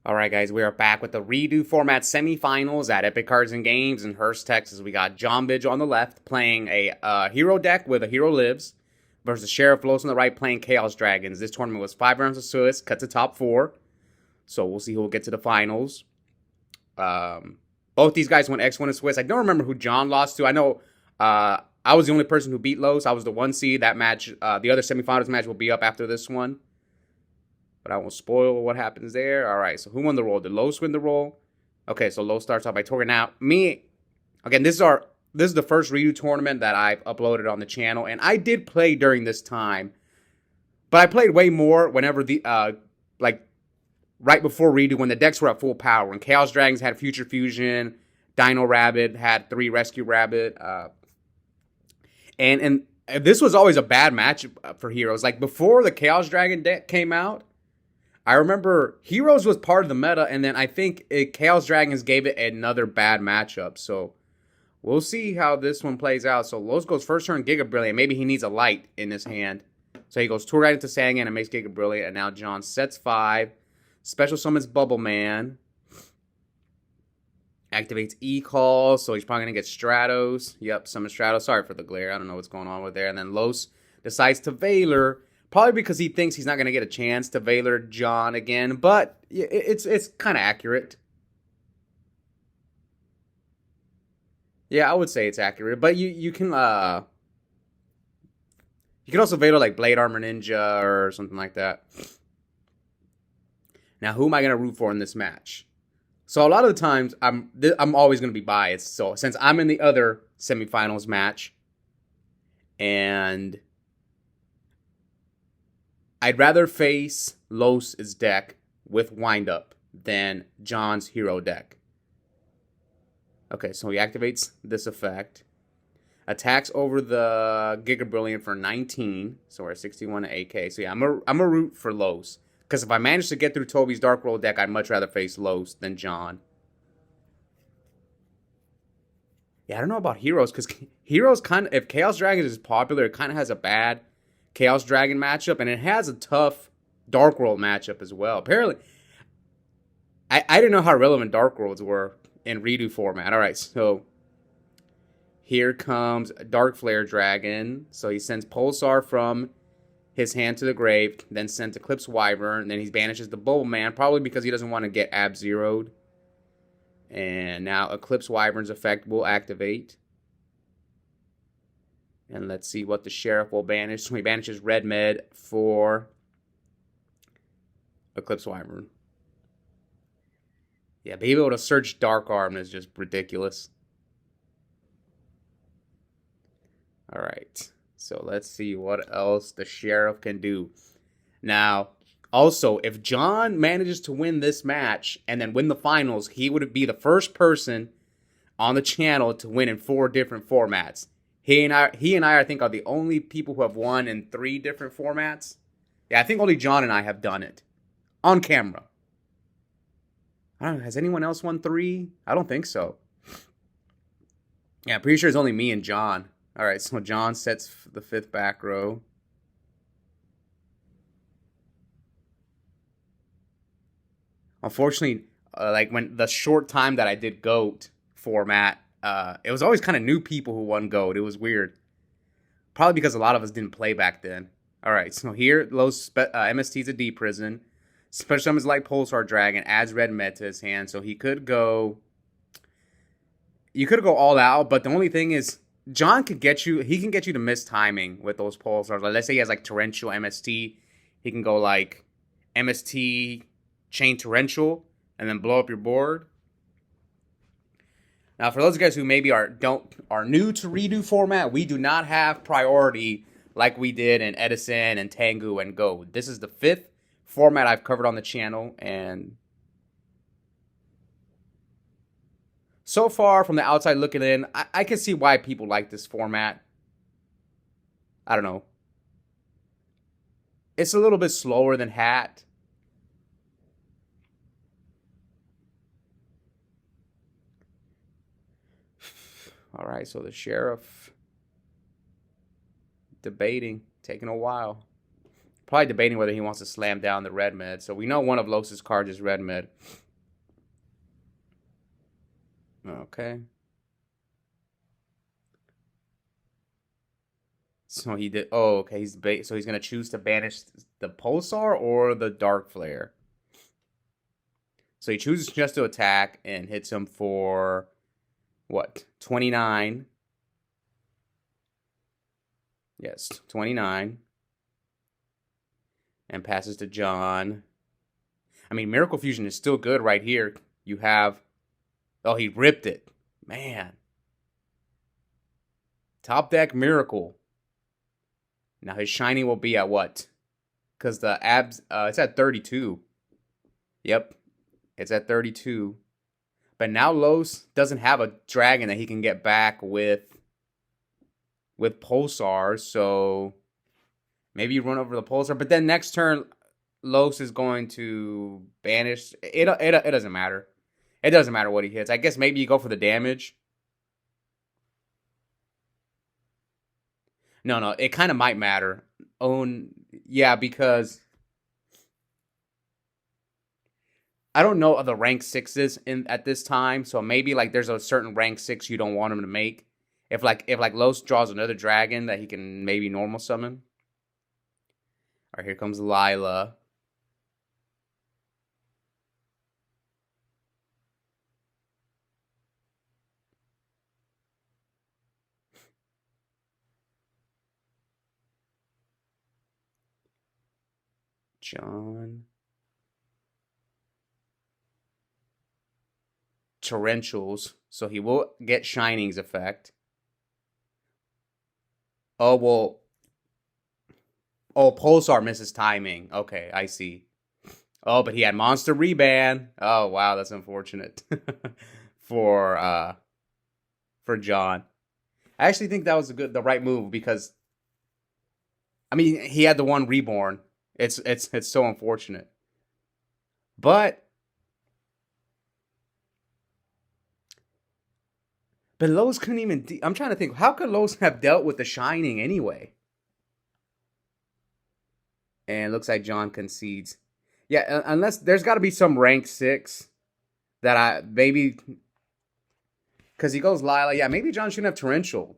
All right, guys, we are back with the Redu format semifinals at Epic Cards and Games in Hurst, Texas. We got John Vigil on the left playing a hero deck with a hero lives versus Sheriff Los on the right playing Chaos Dragons. This tournament was 5 rounds of Swiss, cut to top 4. So we'll see who will get to the finals. Both these guys went X1 and Swiss. I don't remember who John lost to. I know I was the only person who beat Los. I was the 1 seed. That match, the other semifinals match will be up after this one. But I won't spoil what happens there. All right, so who won the roll? Did Los win the roll? Okay, so Los starts off by Torgan. Now, again, this is the first Redu tournament that I've uploaded on the channel, and I did play during this time, but I played way more whenever like right before Redu, when the decks were at full power, when Chaos Dragons had Future Fusion, Dino Rabbit had 3 Rescue Rabbit, and this was always a bad match for heroes. Like before the Chaos Dragon deck came out, I remember Heroes was part of the meta, and then I think Chaos Dragons gave it another bad matchup. So we'll see how this one plays out. So Los goes first turn Giga Brilliant. Maybe he needs a light in his hand. So he goes 2 right into Sangan and makes Giga Brilliant. And now John sets 5. Special summons Bubble Man. Activates E-Call. So he's probably going to get Stratos. Yep, summon Stratos. Sorry for the glare. I don't know what's going on with there. And then Los decides to Valor. Probably because he thinks he's not going to get a chance to Valor John again, but it's kind of accurate. Yeah, I would say it's accurate, but you can also Valor like Blade Armor Ninja or something like that. Now, who am I going to root for in this match? So a lot of the times I'm always going to be biased. So since I'm in the other semifinals match, and I'd rather face Los' deck with Windup than John's hero deck. Okay, so he activates this effect. Attacks over the Giga Brilliant for 19. So we're at 61 AK. So yeah, I'm a root for Los. Because if I manage to get through Toby's Dark Roll deck, I'd much rather face Los than John. Yeah, I don't know about Heroes. Because Heroes kind of, if Chaos Dragons is popular, it kind of has a bad Chaos Dragon matchup, and it has a tough Dark World matchup as well. Apparently, I didn't know how relevant Dark Worlds were in Redu format. All right, so here comes Dark Flare Dragon. So he sends Pulsar from his hand to the grave, then sends Eclipse Wyvern, and then he banishes the Bubble Man, probably because he doesn't want to get Ab-Zeroed. And now Eclipse Wyvern's effect will activate. And let's see what the Sheriff will banish. So he banishes Red Med for Eclipse Wyvern. Yeah, being able to search Dark Arm is just ridiculous. Alright, so let's see what else the Sheriff can do. Now, also, if John manages to win this match and then win the finals, he would be the first person on the channel to win in 4 different formats. He and I, I think, are the only people who have won in 3 different formats. Yeah, I think only John and I have done it. On camera. I don't know, has anyone else won 3? I don't think so. Yeah, I'm pretty sure it's only me and John. Alright, so John sets the 5th back row. Unfortunately, like when the short time that I did GOAT format, it was always kind of new people who won GOAT. It was weird. Probably because a lot of us didn't play back then. Alright, so here, Los MST's a D Prison. Special summons like Pulsar Dragon, adds Red Med to his hand, so he could go... You could go all out, but the only thing is, John could get you... He can get you to miss timing with those Pulsars. Like, let's say he has like Torrential MST. He can go like MST, Chain Torrential, and then blow up your board. Now, for those guys who maybe are new to Redu format, we do not have priority like we did in Edison and Tengu and Go. This is the 5th format I've covered on the channel, and so far from the outside looking in, I can see why people like this format. I don't know. It's a little bit slower than Hat. All right, so the Sheriff debating, taking a while. Probably debating whether he wants to slam down the red mid. So we know one of Los's cards is red mid. Okay. So he did. Oh, okay. So he's gonna choose to banish the Pulsar or the Dark Flare. So he chooses just to attack and hits him for what? 29. Yes, 29. And passes to John. I mean, Miracle Fusion is still good right here. You have... Oh, he ripped it. Man. Top deck Miracle. Now his shiny will be at what? Because the abs... it's at 32. Yep. It's at 32. But now Los doesn't have a dragon that he can get back with Pulsar, so maybe you run over the Pulsar. But then next turn, Los is going to banish. It doesn't matter. It doesn't matter what he hits. I guess maybe you go for the damage. No, it kind of might matter. Yeah, because I don't know the rank 6s at this time, so maybe like there's a certain rank 6 you don't want him to make. If Los draws another dragon that he can maybe normal summon. All right, here comes Lila. John. Torrentials, so he will get Shining's effect. Oh, well. Oh, Pulsar misses timing. Okay, I see. Oh, but he had Monster Reban. Oh, wow, that's unfortunate. for John. I actually think that was the right move because I mean, he had the one Reborn. It's so unfortunate. But Los couldn't even... I'm trying to think. How could Los have dealt with the Shining anyway? And looks like John concedes. Yeah, unless... There's got to be some rank 6 that I... Maybe... Because he goes Lila. Yeah, maybe John shouldn't have Torrential.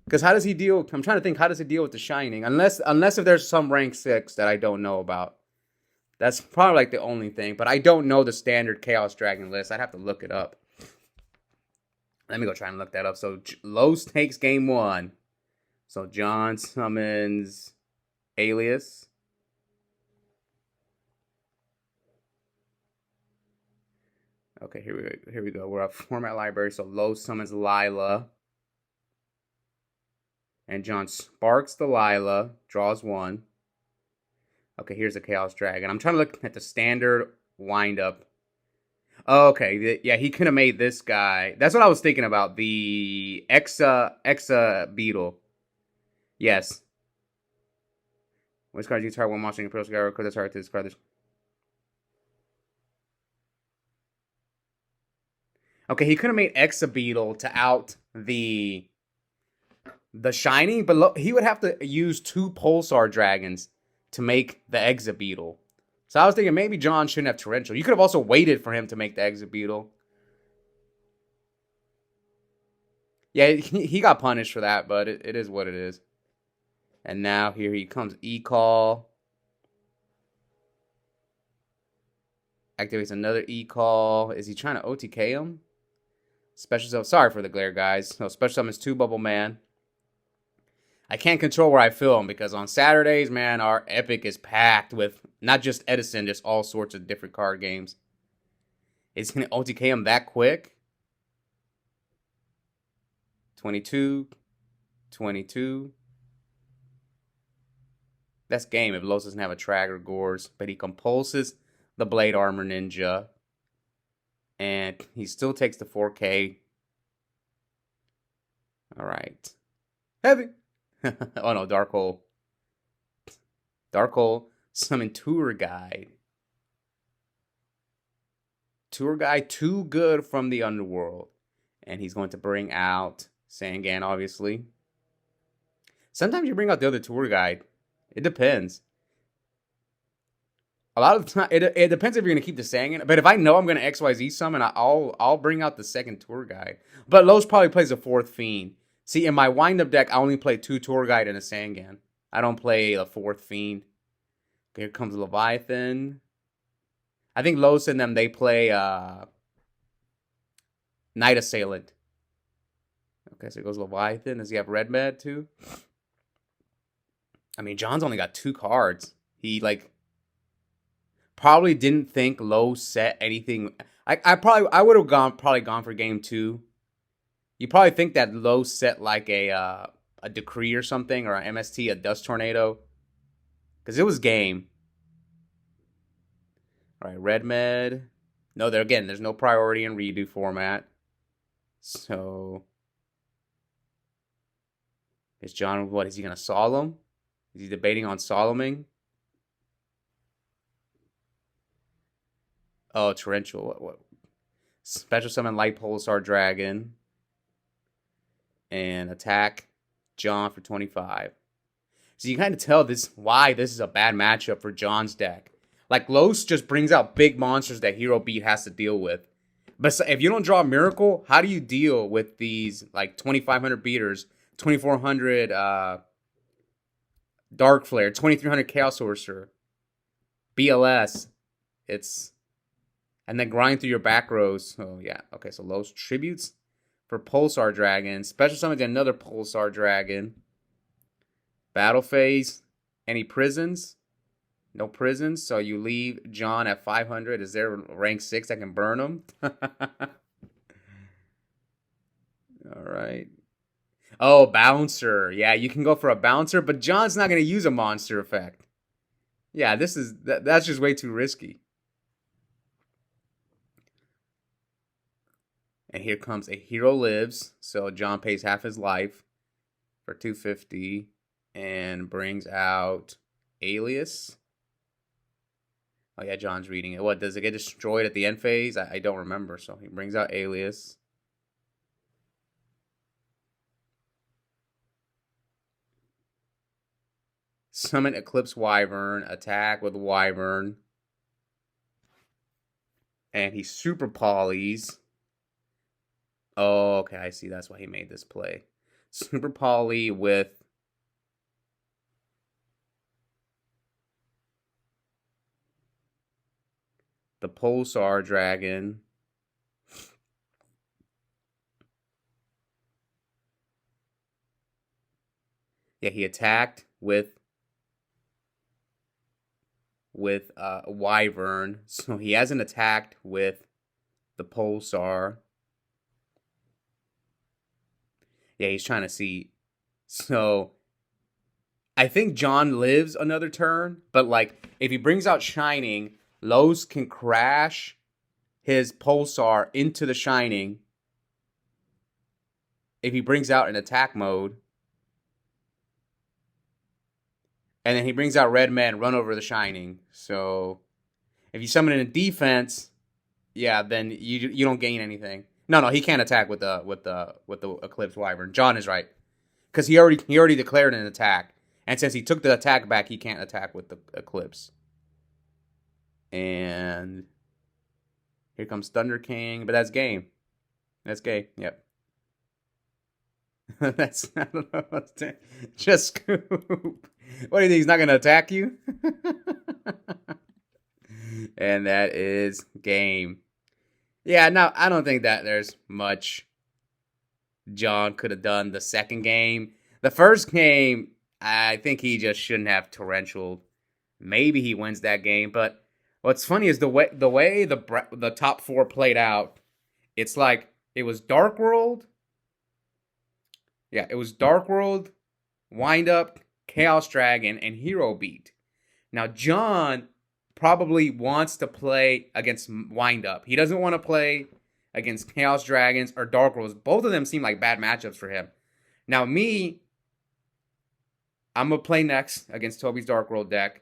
Because how does he deal... I'm trying to think. How does he deal with the Shining? Unless if there's some rank 6 that I don't know about. That's probably like the only thing. But I don't know the standard Chaos Dragon list. I'd have to look it up. Let me go try and look that up. So, Los takes game 1. So, John summons Alias. Okay, here we go. We're at Format Library. So, Los summons Lila. And John sparks the Lila. Draws 1. Okay, here's the Chaos Dragon. I'm trying to look at the standard windup. Oh, okay, yeah, he could have made this guy. That's what I was thinking about. The Exa Beetle. Yes. Which card you target one monster in your Imperial Scour? Because it's hard to discard this. Okay, he could have made Exa Beetle to out the Shining, but he would have to use 2 Pulsar Dragons to make the Exa Beetle. So I was thinking maybe John shouldn't have Torrential. You could have also waited for him to make the Exit Beetle. Yeah, he got punished for that, but it is what it is. And now here he comes. E-Call. Activates another E-Call. Is he trying to OTK him? Special summon. Sorry for the glare, guys. No, special summons 2 Bubble Man. I can't control where I film because on Saturdays, man, our Epic is packed with not just Edison, just all sorts of different card games. Is he going to OTK him that quick? 22. 22. That's game if Los doesn't have a Tracker Gores. But he compulses the Blade Armor Ninja. And he still takes the 4K. Alright. Heavy. Oh no, Dark Hole. Dark Hole. Summon Tour Guide. Tour Guide, too good from the Underworld. And he's going to bring out Sangan, obviously. Sometimes you bring out the other Tour Guide. It depends. A lot of the time, it depends if you're gonna keep the saying. But if I know I'm gonna XYZ summon, I'll bring out the second tour guide. But Lowe's probably plays a fourth fiend. See, in my wind up deck, I only play 2 tour guide and a Sangan. I don't play a fourth fiend. Okay, here comes Leviathan. I think Lowe's and them, they play Night Assailant. Okay, so it goes Leviathan. Does he have Red Med too? I mean, John's only got 2 cards. He like probably didn't think Lowe set anything. I would have gone for game 2. You probably think that Lowe set like a decree or something, or an MST, a dust tornado, because it was game. All right, Red Med. No, there's no priority in redo format. So is John, what is he gonna solemn? Is he debating on solemning? Oh, torrential. What? Special summon Light Pulsar Dragon. And attack John for 25. So you kind of tell why this is a bad matchup for John's deck. Like, Los just brings out big monsters that Hero Beat has to deal with. But if you don't draw a Miracle, how do you deal with these, like, 2,500 beaters, 2,400 Dark Flare, 2,300 Chaos Sorcerer, BLS? And then grind through your back rows. Oh, yeah. Okay, so Los tributes for Pulsar Dragon. Special summons another Pulsar Dragon. Battle phase. Any prisons? No prisons. So you leave John at 500. Is there rank 6 that can burn him? Alright. Oh, Bouncer. Yeah, you can go for a Bouncer, but John's not going to use a monster effect. Yeah, that's just way too risky. And here comes a Hero Lives. So John pays half his life for 250 and brings out Alias. Oh yeah, John's reading it. What, does it get destroyed at the end phase? I don't remember. So he brings out Alias. Summon Eclipse Wyvern. Attack with Wyvern. And he super polys. Oh, okay, I see. That's why he made this play. Super Poly with the Pulsar Dragon. Yeah, he attacked with Wyvern. So he hasn't attacked with the Pulsar. Yeah, he's trying to see. So I think John lives another turn, but like if he brings out Shining, Lowe's can crash his Pulsar into the Shining. If he brings out an attack mode, and then he brings out Red Man, run over the Shining. So if you summon in a defense, yeah, then you don't gain anything. No, he can't attack with the Eclipse Wyvern. John is right, because he already declared an attack, and since he took the attack back, he can't attack with the Eclipse. And here comes Thunder King, but that's game. That's game. Yep. That's, I don't know. Just Scoop. What do you think? He's not gonna attack you? And that is game. Yeah, no, I don't think that there's much John could have done the second game. The first game, I think he just shouldn't have torrential. Maybe he wins that game, but what's funny is the way the top 4 played out. It's like it was Dark World. Yeah, it was Dark World, Wind Up, Chaos Dragon, and Hero Beat. Now John probably wants to play against Wind Up. He doesn't want to play against Chaos Dragons or Dark Worlds. Both of them seem like bad matchups for him. Now me, I'm going to play next against Toby's Dark World deck.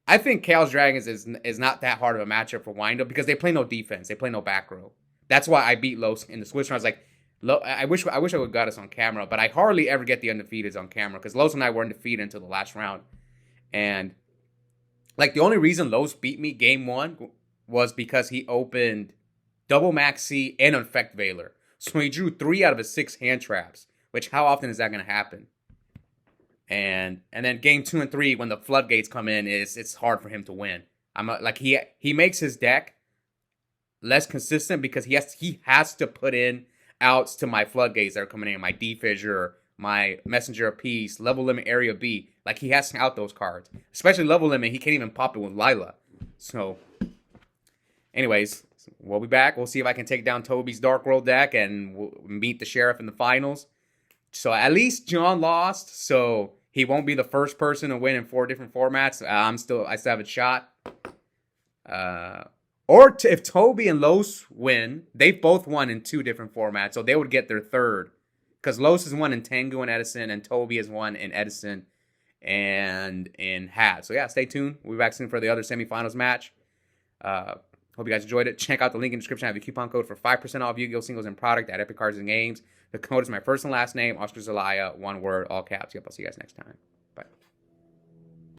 I think Chaos Dragons is not that hard of a matchup for Wind Up because they play no defense. They play no back row. That's why I beat Los in the Swiss round. I was like, I wish I would have got us on camera, but I hardly ever get the undefeateds on camera because Los and I were undefeated until the last round. And Like, the only reason Los beat me game 1 was because he opened double Maxi and Infect Veiler. So he drew 3 out of his 6 hand traps, which how often is that going to happen? And then game 2 and 3, when the floodgates come in, it's hard for him to win. Like, he makes his deck less consistent because he has to put in outs to my floodgates that are coming in, my D-Fissure, my Messenger of Peace, Level Limit Area B. Like, he has to out those cards. Especially Level Limit, he can't even pop it with Lila. So, anyways, we'll be back. We'll see if I can take down Toby's Dark World deck and we'll meet the Sheriff in the finals. So, at least John lost, so he won't be the first person to win in 4 different formats. I still have a shot. If Toby and Los win, they've both won in 2 different formats, so they would get their third. Because Los has won in Tengu and Edison, and Toby has won in Edison and in Hat. So yeah, stay tuned. We'll be back soon for the other semifinals match. Hope you guys enjoyed it. Check out the link in the description. I have a coupon code for 5% off Yu-Gi-Oh! Singles and product at Epic Cards and Games. The code is my first and last name, Oscar Zelaya, one word, all caps. Yep, I'll see you guys next time.